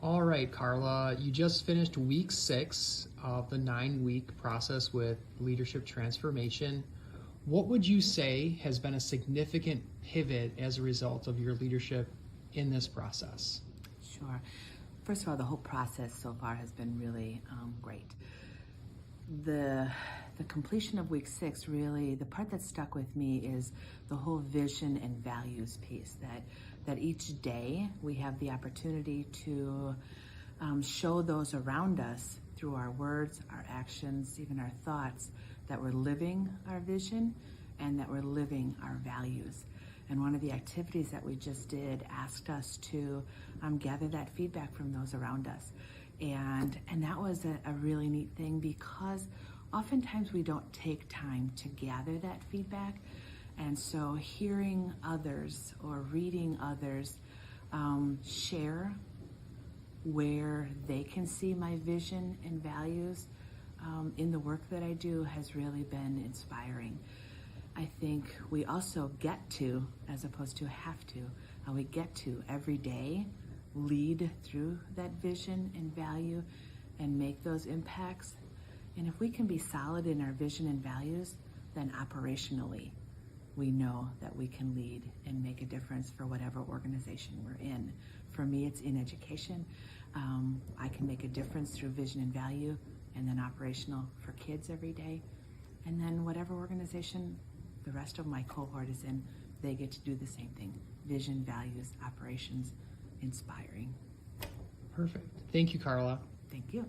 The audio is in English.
All right, Carla, you just finished week 6 of the 9-week process with leadership transformation. What would you say has been a significant pivot as a result of your leadership in this process? Sure. First of all, the whole process so far has been really great. The completion of week 6, really, the part that stuck with me is the whole vision and values piece, that each day we have the opportunity to show those around us through our words, our actions, even our thoughts, that we're living our vision and that we're living our values. And one of the activities that we just did asked us to gather that feedback from those around us. And that was a really neat thing, because oftentimes we don't take time to gather that feedback. And so hearing others or reading others share where they can see my vision and values in the work that I do has really been inspiring. I think we also get to, as opposed to have to, we get to every day lead through that vision and value and make those impacts. And if we can be solid in our vision and values, then operationally, we know that we can lead and make a difference for whatever organization we're in. For me, it's in education. I can make a difference through vision and value, and then operational for kids every day. And then whatever organization the rest of my cohort is in, they get to do the same thing. Vision, values, operations, inspiring. Perfect. Thank you, Carla. Thank you.